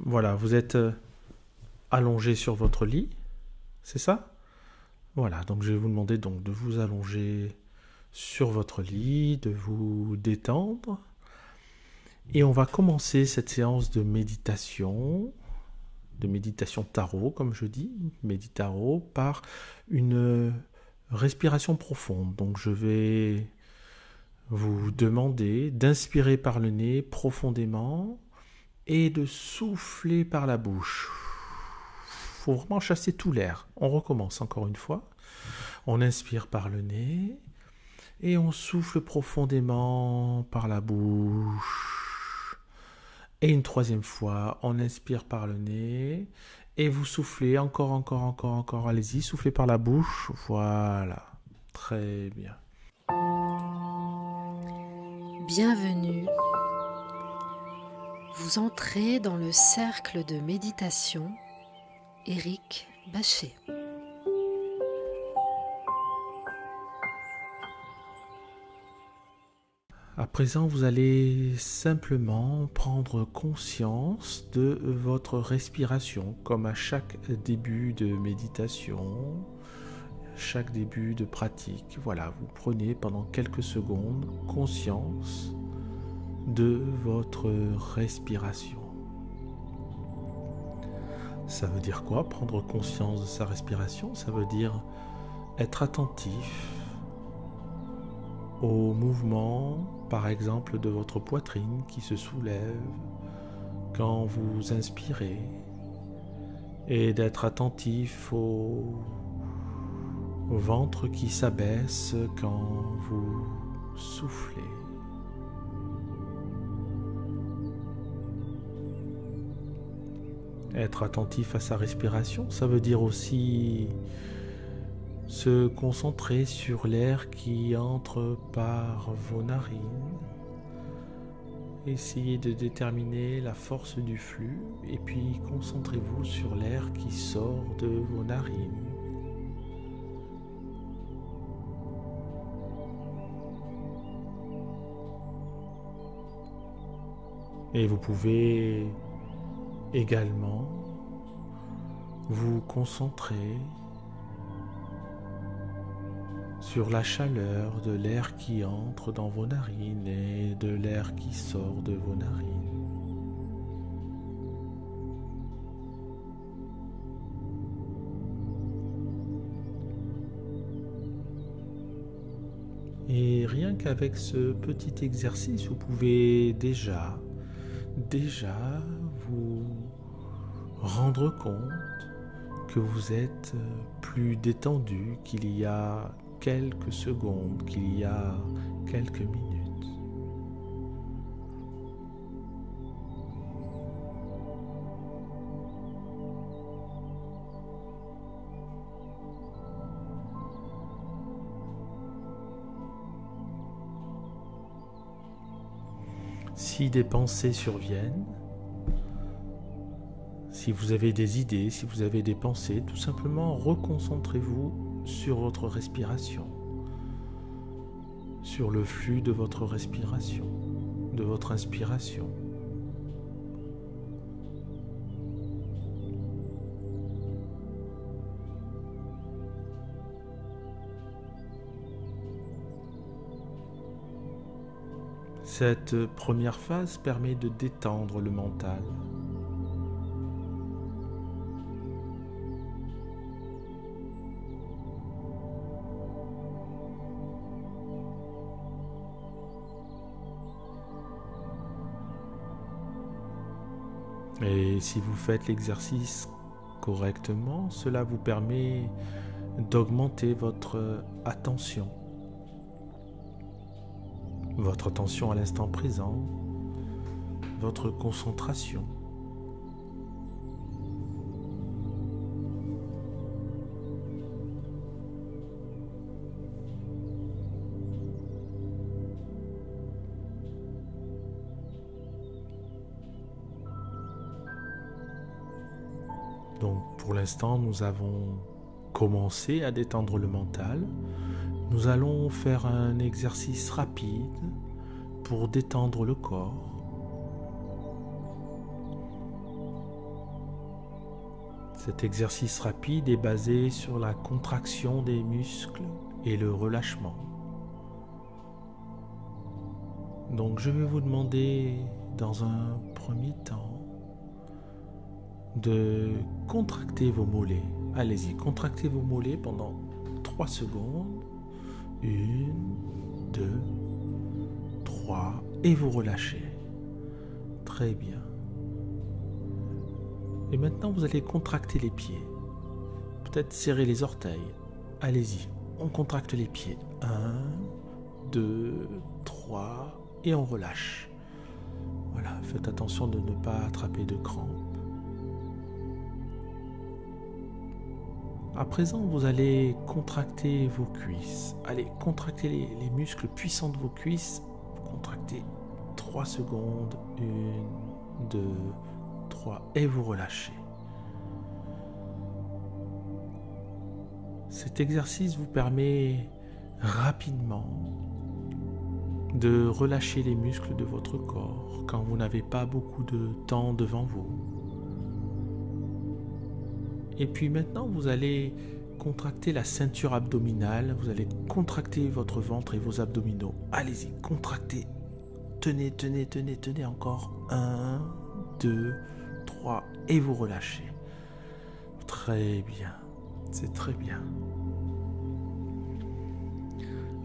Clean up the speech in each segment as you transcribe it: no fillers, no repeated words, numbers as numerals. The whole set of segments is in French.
Voilà, vous êtes allongé sur votre lit, c'est ça? Voilà, donc je vais vous demander donc de vous allonger sur votre lit, de vous détendre. Et on va commencer cette séance de méditation tarot, comme je dis, méditarot, par une respiration profonde. Donc je vais vous demander d'inspirer par le nez profondément et de souffler par la bouche. Il faut vraiment chasser tout l'air. On recommence encore une fois. On inspire par le nez et on souffle profondément par la bouche. Et une troisième fois, on inspire par le nez et vous soufflez encore. Allez-y, soufflez par la bouche. Voilà. Très bien. Bienvenue. Vous entrez dans le cercle de méditation Éric Bachet. À présent, vous allez simplement prendre conscience de votre respiration, comme à chaque début de méditation, chaque début de pratique. Voilà, vous prenez pendant quelques secondes conscience de votre respiration. Ça veut dire quoi, prendre conscience de sa respiration? Ça veut dire être attentif au mouvement, par exemple, de votre poitrine qui se soulève quand vous inspirez et d'être attentif au ventre qui s'abaisse quand vous soufflez. Être attentif à sa respiration, ça veut dire aussi se concentrer sur l'air qui entre par vos narines. Essayez de déterminer la force du flux et puis concentrez-vous sur l'air qui sort de vos narines. Et vous pouvez également vous concentrer sur la chaleur de l'air qui entre dans vos narines et de l'air qui sort de vos narines. Et rien qu'avec ce petit exercice, vous pouvez déjà vous rendre compte que vous êtes plus détendu qu'il y a quelques secondes, qu'il y a quelques minutes. Si des pensées surviennent, si vous avez des idées, si vous avez des pensées, tout simplement reconcentrez-vous sur votre respiration, sur le flux de votre respiration, de votre inspiration. Cette première phase permet de détendre le mental. Et si vous faites l'exercice correctement, cela vous permet d'augmenter votre attention à l'instant présent, votre concentration. Donc pour l'instant, nous avons commencé à détendre le mental. Nous allons faire un exercice rapide pour détendre le corps. Cet exercice rapide est basé sur la contraction des muscles et le relâchement. Donc je vais vous demander dans un premier temps de contracter vos mollets. Allez-y, contractez vos mollets pendant 3 secondes. 1, 2, 3 et vous relâchez. Très bien. Et maintenant, vous allez contracter les pieds. Peut-être serrer les orteils. Allez-y, on contracte les pieds. 1, 2, 3 et on relâche. Voilà, faites attention de ne pas attraper de crampes. À présent, vous allez contracter vos cuisses. Allez, contractez les muscles puissants de vos cuisses. Contractez 3 secondes. 1, 2, 3 et vous relâchez. Cet exercice vous permet rapidement de relâcher les muscles de votre corps quand vous n'avez pas beaucoup de temps devant vous. Et puis maintenant, vous allez contracter la ceinture abdominale, vous allez contracter votre ventre et vos abdominaux. Allez-y, contractez. Tenez, tenez, tenez, tenez encore. 1, 2, 3 et vous relâchez. Très bien, c'est très bien.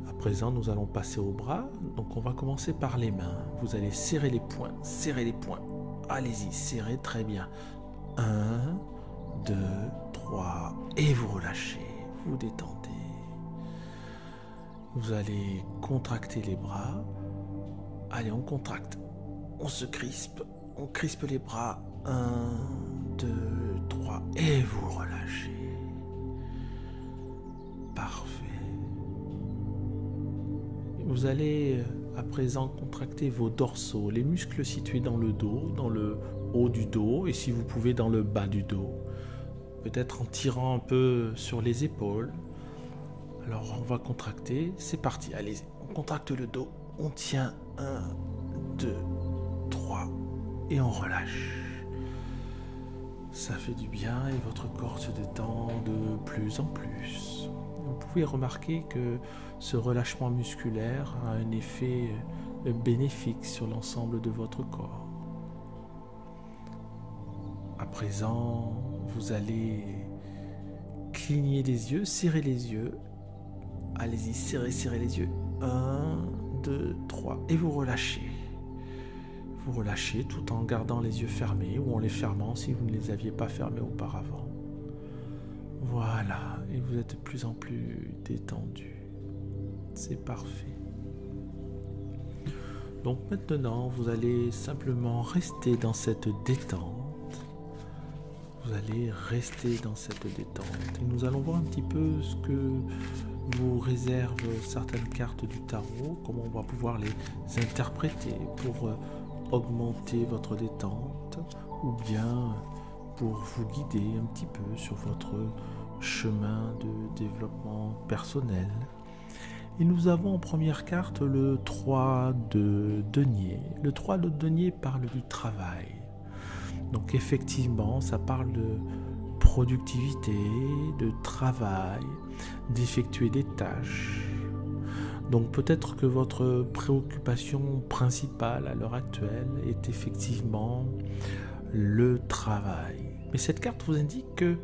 À présent, nous allons passer aux bras. Donc on va commencer par les mains. Vous allez serrer les poings, serrer les poings. Allez-y, serrez très bien. 1, 2, 3 et vous relâchez, vous détendez. Vous allez contracter les bras. Allez, on contracte, on se crispe, on crispe les bras. 1, 2, 3 et vous relâchez. Parfait. Vous allez à présent contracter vos dorsaux, les muscles situés dans le dos, dans le haut du dos et si vous pouvez dans le bas du dos. Peut-être en tirant un peu sur les épaules. Alors on va contracter, c'est parti, allez, on contracte le dos, on tient 1, 2, 3 et on relâche. Ça fait du bien et votre corps se détend de plus en plus. Vous pouvez remarquer que ce relâchement musculaire a un effet bénéfique sur l'ensemble de votre corps. À présent, vous allez cligner les yeux, serrer les yeux. Allez-y, serrez, serrez les yeux. 1, 2, 3 et vous relâchez. Vous relâchez tout en gardant les yeux fermés ou en les fermant si vous ne les aviez pas fermés auparavant. Voilà, et vous êtes de plus en plus détendu. C'est parfait. Donc maintenant, vous allez simplement rester dans cette détente. Vous allez rester dans cette détente. Et nous allons voir un petit peu ce que vous réservent certaines cartes du tarot, comment on va pouvoir les interpréter pour augmenter votre détente ou bien pour vous guider un petit peu sur votre chemin de développement personnel. Et nous avons en première carte le 3 de denier. Le 3 de denier parle du travail. Donc effectivement, ça parle de productivité, de travail, d'effectuer des tâches. Donc peut-être que votre préoccupation principale à l'heure actuelle est effectivement le travail. Mais cette carte vous indique que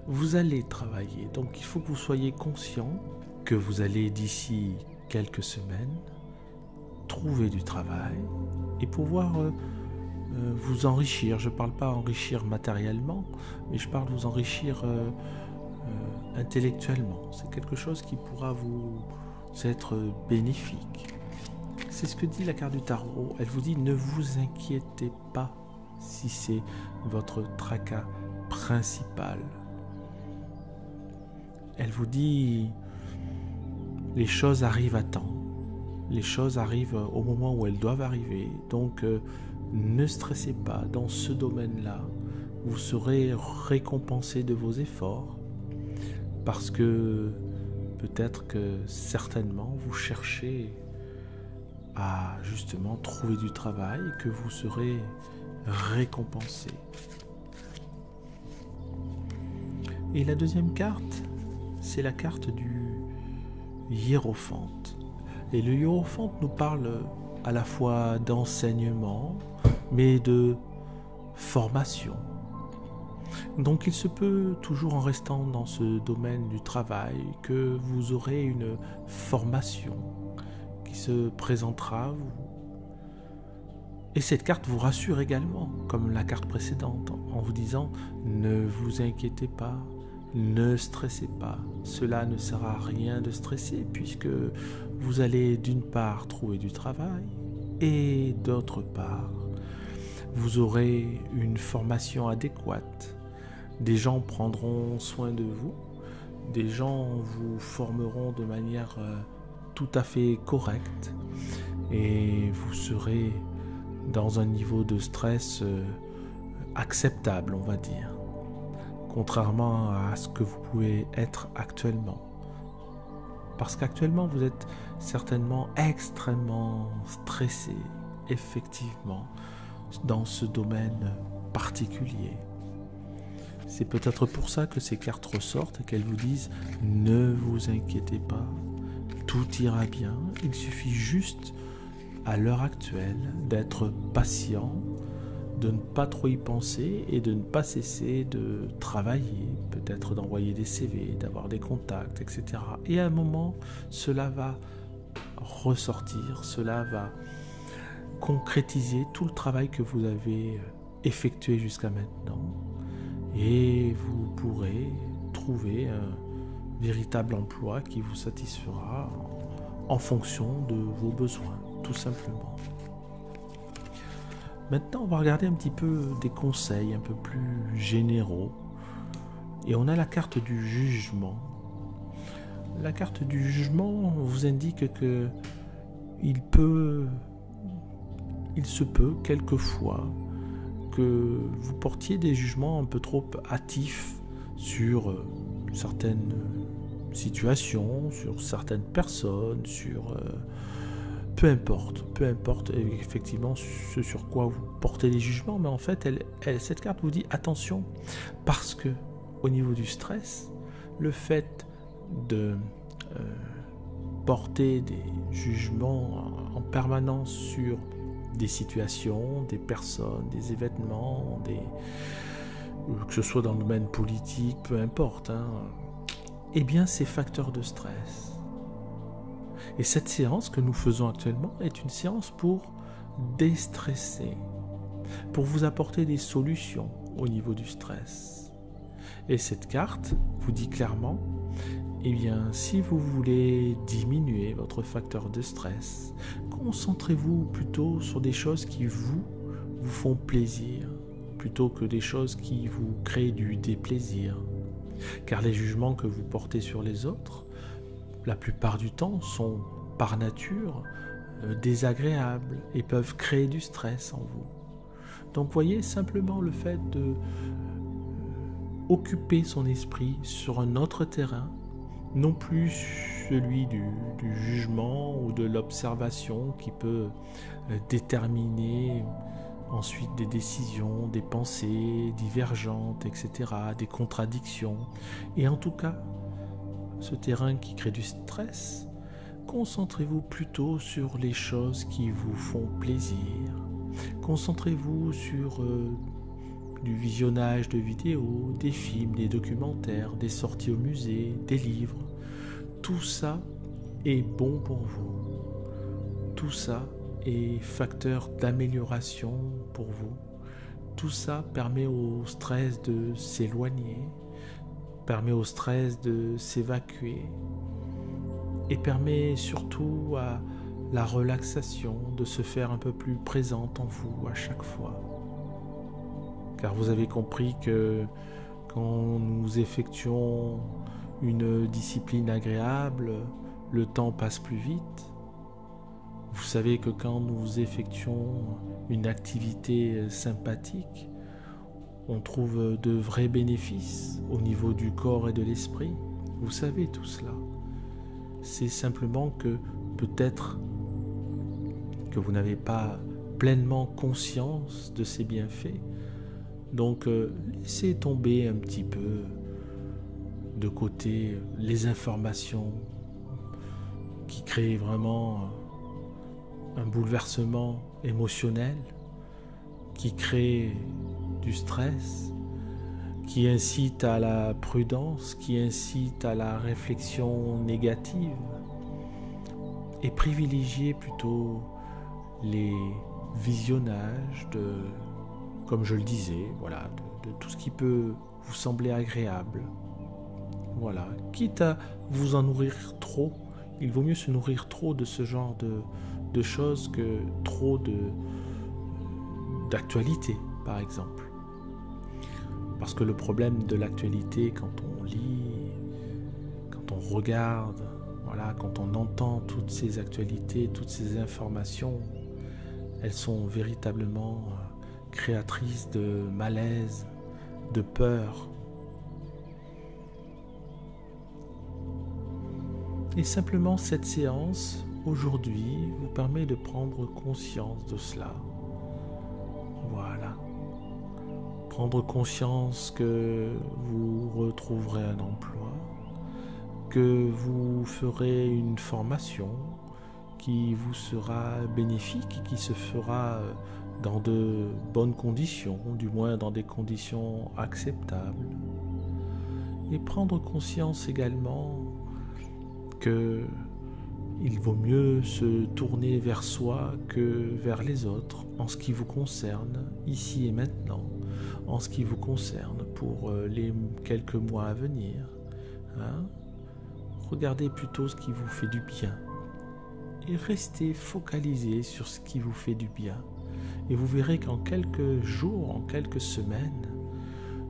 vous allez travailler. Donc il faut que vous soyez conscient que vous allez d'ici quelques semaines trouver du travail et pouvoir vous enrichir. Je ne parle pas enrichir matériellement, mais je parle vous enrichir intellectuellement. C'est quelque chose qui pourra vous être bénéfique. C'est ce que dit la carte du tarot. Elle vous dit ne vous inquiétez pas si c'est votre tracas principal. Elle vous dit les choses arrivent à temps. Les choses arrivent au moment où elles doivent arriver. Donc ne stressez pas dans ce domaine-là. Vous serez récompensé de vos efforts parce que peut-être que certainement vous cherchez à justement trouver du travail et que vous serez récompensé. Et la deuxième carte, c'est la carte du hiérophante. Et le hiérophante nous parle à la fois d'enseignement, mais de formation. Donc il se peut, toujours en restant dans ce domaine du travail, que vous aurez une formation qui se présentera à vous. Et cette carte vous rassure également, comme la carte précédente, en vous disant « Ne vous inquiétez pas, ne stressez pas, cela ne sert à rien de stresser puisque vous allez d'une part trouver du travail et d'autre part, vous aurez une formation adéquate. Des gens prendront soin de vous, des gens vous formeront de manière tout à fait correcte et vous serez dans un niveau de stress acceptable, on va dire, contrairement à ce que vous pouvez être actuellement. Parce qu'actuellement, vous êtes certainement extrêmement stressé, effectivement, dans ce domaine particulier. C'est peut-être pour ça que ces cartes ressortent et qu'elles vous disent « Ne vous inquiétez pas, tout ira bien, il suffit juste à l'heure actuelle d'être patient, de ne pas trop y penser et de ne pas cesser de travailler, peut-être d'envoyer des CV, d'avoir des contacts, etc. Et à un moment, cela va ressortir, cela va concrétiser tout le travail que vous avez effectué jusqu'à maintenant et vous pourrez trouver un véritable emploi qui vous satisfera en fonction de vos besoins, tout simplement. Maintenant, on va regarder un petit peu des conseils un peu plus généraux. Et on a la carte du jugement. La carte du jugement vous indique que il se peut quelquefois que vous portiez des jugements un peu trop hâtifs sur certaines situations, sur certaines personnes, sur... Peu importe effectivement ce sur quoi vous portez les jugements, mais en fait, cette carte vous dit attention, parce que au niveau du stress, le fait de porter des jugements en permanence sur des situations, des personnes, des événements, que ce soit dans le domaine politique, peu importe, eh bien c'est facteur de stress. Et cette séance que nous faisons actuellement est une séance pour déstresser, pour vous apporter des solutions au niveau du stress. Et cette carte vous dit clairement, eh bien, si vous voulez diminuer votre facteur de stress, concentrez-vous plutôt sur des choses qui vous font plaisir, plutôt que des choses qui vous créent du déplaisir. Car les jugements que vous portez sur les autres, la plupart du temps, sont par nature désagréables et peuvent créer du stress en vous. Donc voyez, simplement le fait de occuper son esprit sur un autre terrain, non plus celui du jugement ou de l'observation qui peut déterminer ensuite des décisions, des pensées divergentes, etc., des contradictions. Et en tout cas, ce terrain qui crée du stress, concentrez-vous plutôt sur les choses qui vous font plaisir. Concentrez-vous sur du visionnage de vidéos, des films, des documentaires, des sorties au musée, des livres. Tout ça est bon pour vous. Tout ça est facteur d'amélioration pour vous. Tout ça permet au stress de s'éloigner, permet au stress de s'évacuer et permet surtout à la relaxation de se faire un peu plus présente en vous à chaque fois. Car vous avez compris que quand nous effectuons une discipline agréable, le temps passe plus vite. Vous savez que quand nous effectuons une activité sympathique, on trouve de vrais bénéfices au niveau du corps et de l'esprit. Vous savez tout cela. C'est simplement que peut-être que vous n'avez pas pleinement conscience de ces bienfaits. Donc laissez tomber un petit peu de côté les informations qui créent vraiment un bouleversement émotionnel, qui créent du stress, qui incite à la prudence, qui incite à la réflexion négative, et privilégier plutôt les visionnages de, comme je le disais, voilà, de tout ce qui peut vous sembler agréable. Voilà, quitte à vous en nourrir trop, il vaut mieux se nourrir trop de ce genre de choses que trop d'actualité, par exemple. Parce que le problème de l'actualité, quand on lit, quand on regarde, voilà, quand on entend toutes ces actualités, toutes ces informations, elles sont véritablement créatrices de malaise, de peur. Et simplement cette séance, aujourd'hui, vous permet de prendre conscience de cela. Voilà. Prendre conscience que vous retrouverez un emploi, que vous ferez une formation qui vous sera bénéfique, qui se fera dans de bonnes conditions, du moins dans des conditions acceptables. Et prendre conscience également que il vaut mieux se tourner vers soi que vers les autres en ce qui vous concerne, ici et maintenant, en ce qui vous concerne pour les quelques mois à venir. Regardez plutôt ce qui vous fait du bien et restez focalisé sur ce qui vous fait du bien. Et vous verrez qu'en quelques jours, en quelques semaines,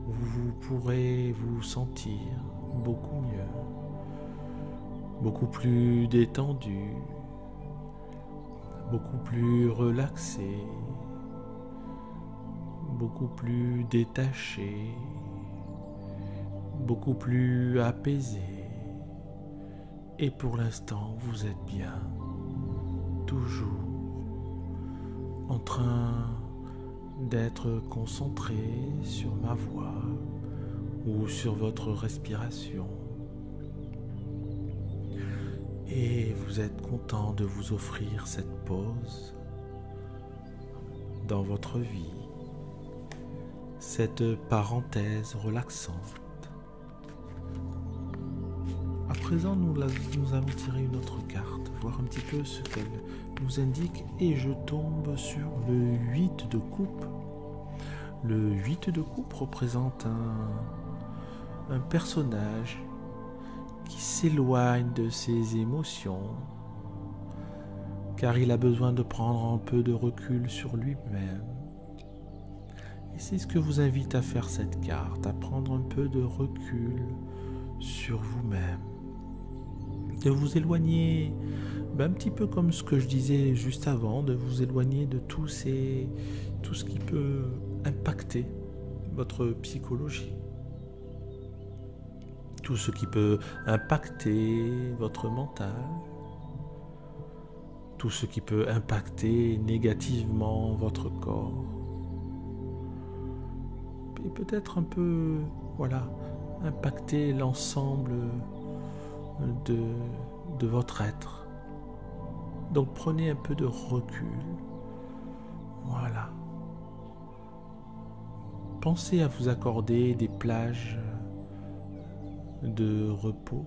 vous pourrez vous sentir beaucoup mieux, beaucoup plus détendu, beaucoup plus relaxé, beaucoup plus détaché, beaucoup plus apaisé. Et pour l'instant, vous êtes bien, toujours en train d'être concentré sur ma voix ou sur votre respiration. Et vous êtes content de vous offrir cette pause dans votre vie, cette parenthèse relaxante. À présent, nous allons tirer une autre carte, voir un petit peu ce qu'elle nous indique, et je tombe sur le 8 de coupe. Le 8 de coupe représente un personnage qui s'éloigne de ses émotions, car il a besoin de prendre un peu de recul sur lui-même. Et c'est ce que vous invite à faire cette carte, à prendre un peu de recul sur vous-même, de vous éloigner, un petit peu comme ce que je disais juste avant, de vous éloigner de tout ce qui peut impacter votre psychologie, tout ce qui peut impacter votre mental, tout ce qui peut impacter négativement votre corps, et peut-être un peu, impacter l'ensemble de votre être. Donc prenez un peu de recul. Voilà. Pensez à vous accorder des plages de repos,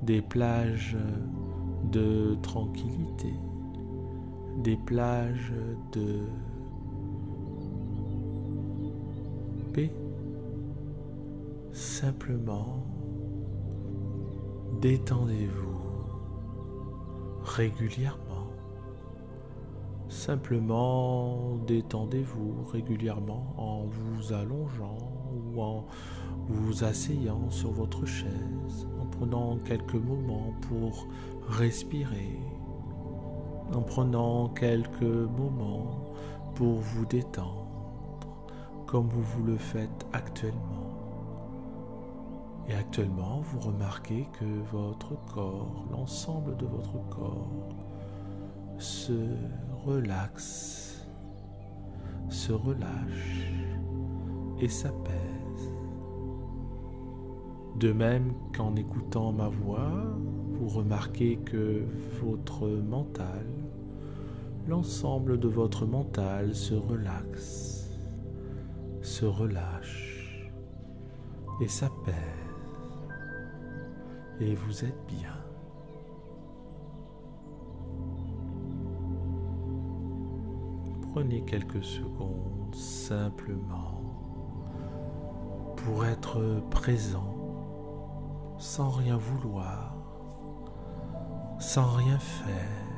des plages de tranquillité, des plages de paix. Simplement, détendez-vous régulièrement. Simplement, détendez-vous régulièrement en vous allongeant ou en vous asseyant sur votre chaise, en prenant quelques moments pour respirer, en prenant quelques moments pour vous détendre, comme vous le faites actuellement. Et actuellement, vous remarquez que votre corps, l'ensemble de votre corps, se relaxe, se relâche et s'apaise. De même qu'en écoutant ma voix, vous remarquez que votre mental, l'ensemble de votre mental se relaxe, se relâche et s'apaise. Et vous êtes bien. Prenez quelques secondes simplement pour être présent, sans rien vouloir, sans rien faire,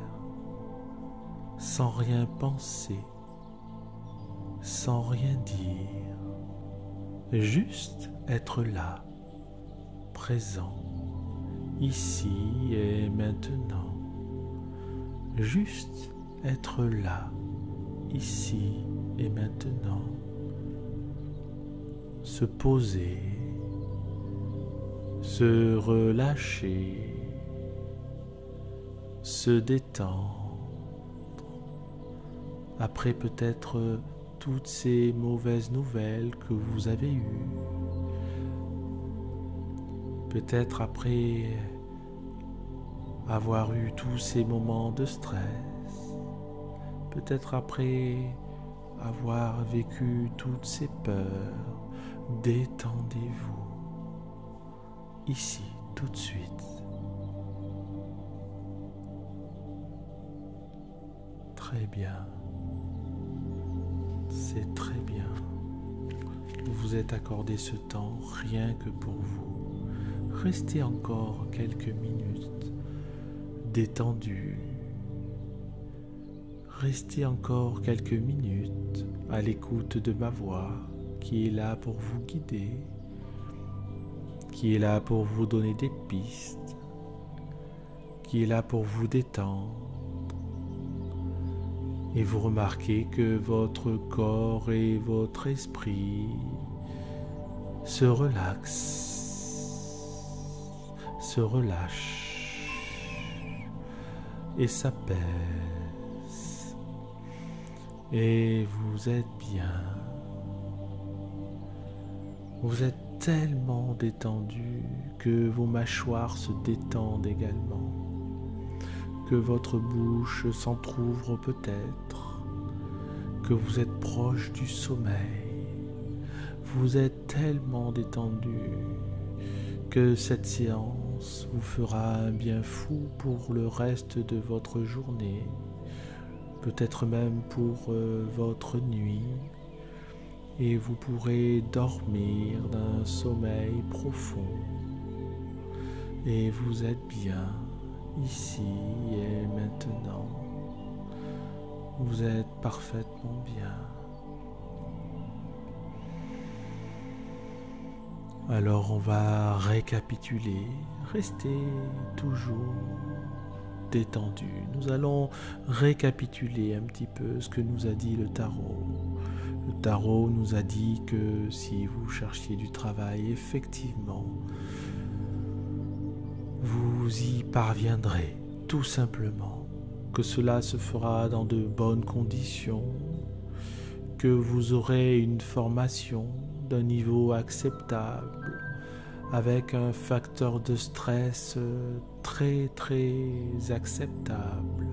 sans rien penser, sans rien dire, juste être là, présent, ici et maintenant, juste être là, ici et maintenant, se poser, se relâcher, se détendre, après peut-être toutes ces mauvaises nouvelles que vous avez eues, peut-être après avoir eu tous ces moments de stress, peut-être après avoir vécu toutes ces peurs, détendez-vous, ici, tout de suite. Très bien, c'est très bien. Vous vous êtes accordé ce temps rien que pour vous. Restez encore quelques minutes détendu. Restez encore quelques minutes à l'écoute de ma voix qui est là pour vous guider, qui est là pour vous donner des pistes, qui est là pour vous détendre. Et vous remarquez que votre corps et votre esprit se relaxent, se relâchent et s'apaisent. Et vous êtes bien. Vous êtes tellement détendu que vos mâchoires se détendent également, que votre bouche s'entr'ouvre peut-être, que vous êtes proche du sommeil. Vous êtes tellement détendu que cette séance vous fera un bien fou pour le reste de votre journée, peut-être même pour votre nuit, et vous pourrez dormir d'un sommeil profond. Et vous êtes bien ici et maintenant. Vous êtes parfaitement bien. Alors on va récapituler. Restez toujours détendu. Nous allons récapituler un petit peu ce que nous a dit le tarot. Le tarot nous a dit que si vous cherchiez du travail, effectivement, vous y parviendrez, tout simplement, que cela se fera dans de bonnes conditions, que vous aurez une formation d'un niveau acceptable, avec un facteur de stress très acceptable.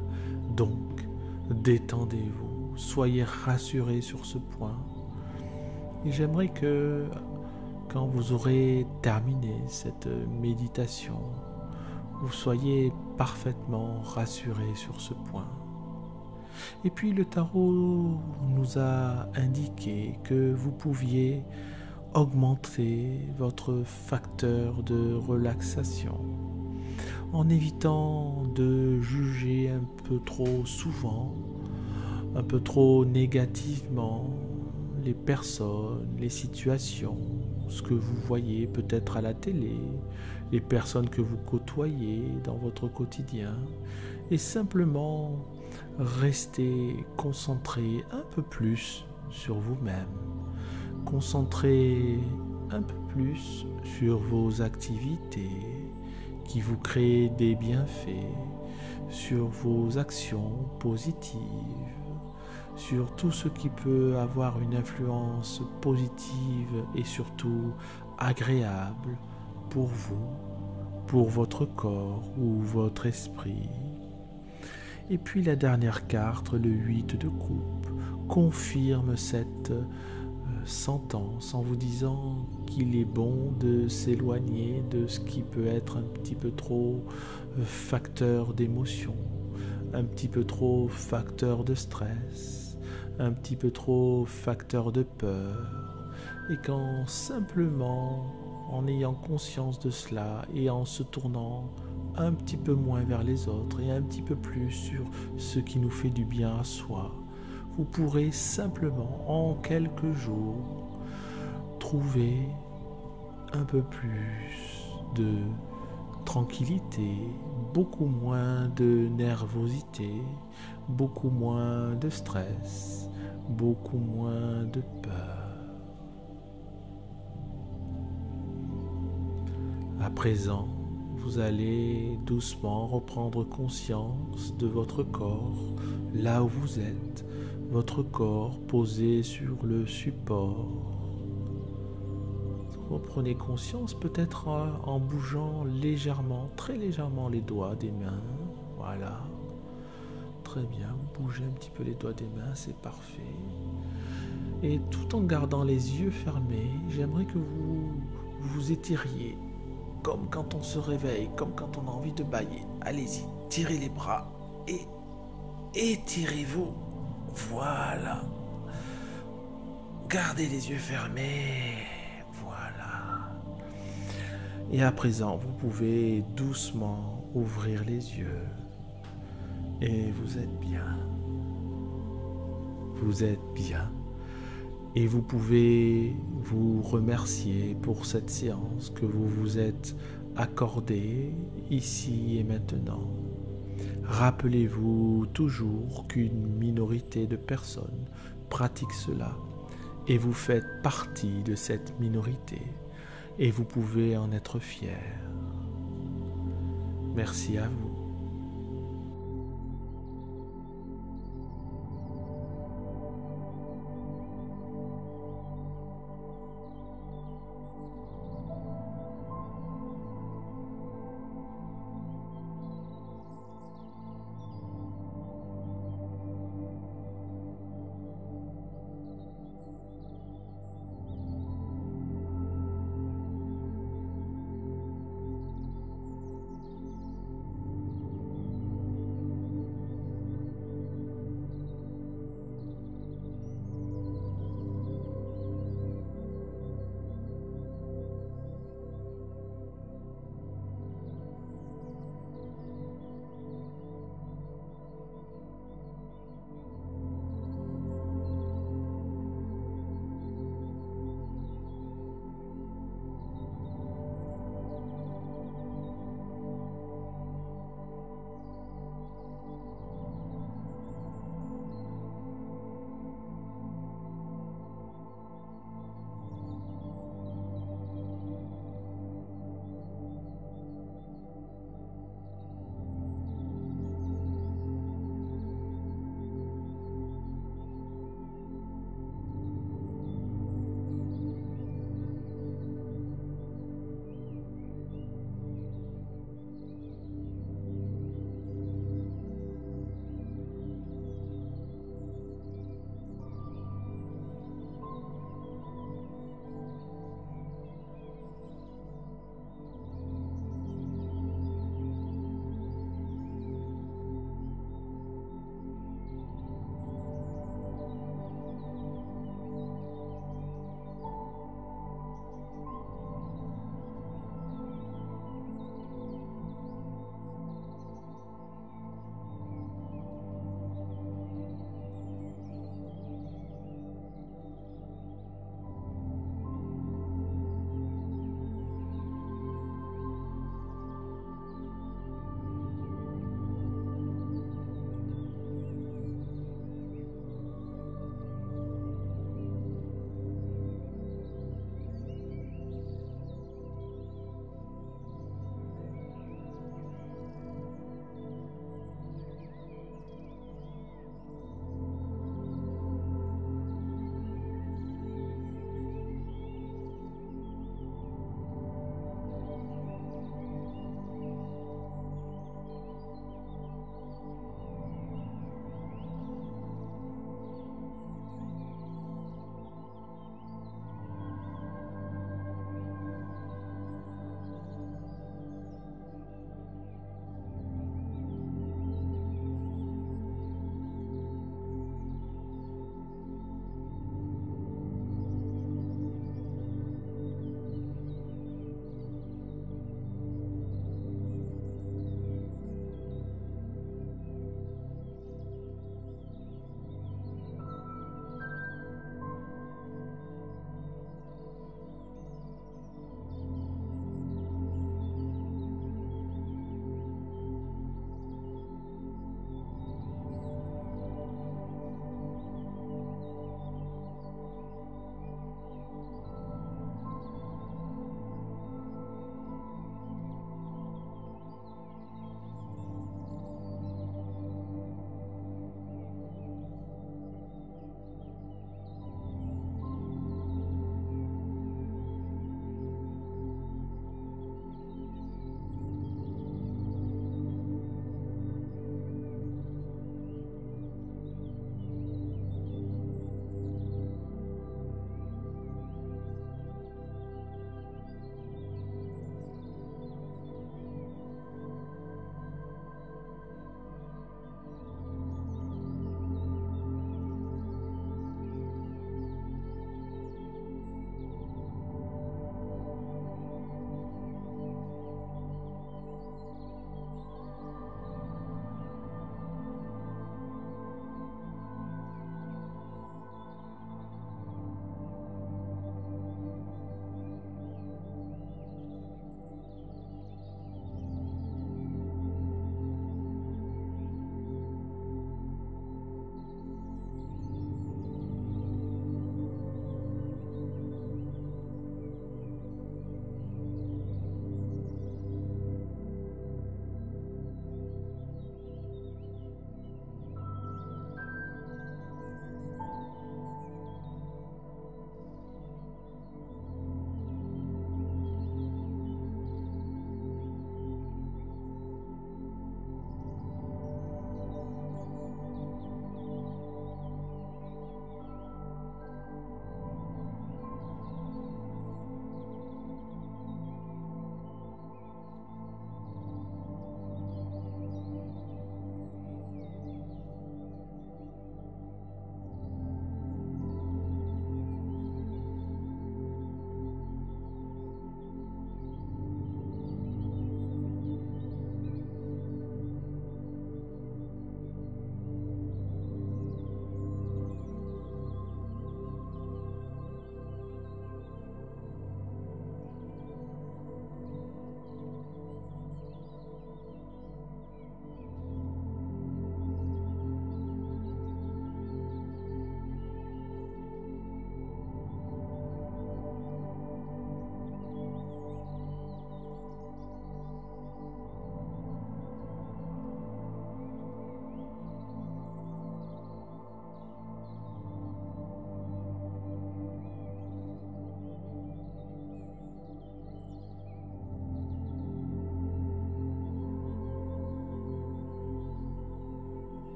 Donc, détendez-vous, soyez rassurés sur ce point. Et j'aimerais que, quand vous aurez terminé cette méditation, vous soyez parfaitement rassurés sur ce point. Et puis le tarot nous a indiqué que vous pouviez augmenter votre facteur de relaxation en évitant de juger un peu trop souvent, un peu trop négativement les personnes, les situations, ce que vous voyez peut-être à la télé, les personnes que vous côtoyez dans votre quotidien, et simplement rester concentré un peu plus sur vous-même, concentré un peu plus sur vos activités qui vous créent des bienfaits, sur vos actions positives, sur tout ce qui peut avoir une influence positive et surtout agréable pour vous, pour votre corps ou votre esprit. Et puis la dernière carte, le 8 de coupe, confirme cette sentence en vous disant qu'il est bon de s'éloigner de ce qui peut être un petit peu trop facteur d'émotion, un petit peu trop facteur de stress, un petit peu trop facteur de peur, et qu'en simplement en ayant conscience de cela et en se tournant un petit peu moins vers les autres et un petit peu plus sur ce qui nous fait du bien à soi, vous pourrez simplement en quelques jours trouver un peu plus de tranquillité, beaucoup moins de nervosité, beaucoup moins de stress, beaucoup moins de peur. À présent, vous allez doucement reprendre conscience de votre corps, là où vous êtes, votre corps posé sur le support. Reprenez conscience peut-être en bougeant légèrement, très légèrement les doigts des mains. Voilà. Très bien, vous bougez un petit peu les doigts des mains, c'est parfait. Et tout en gardant les yeux fermés, j'aimerais que vous vous étiriez. Comme quand on se réveille, comme quand on a envie de bâiller. Allez-y, tirez les bras et étirez-vous. Voilà. Gardez les yeux fermés. Voilà. Et à présent, vous pouvez doucement ouvrir les yeux. Et vous êtes bien. Vous êtes bien. Et vous pouvez vous remercier pour cette séance que vous vous êtes accordée ici et maintenant. Rappelez-vous toujours qu'une minorité de personnes pratique cela et vous faites partie de cette minorité et vous pouvez en être fiers. Merci à vous.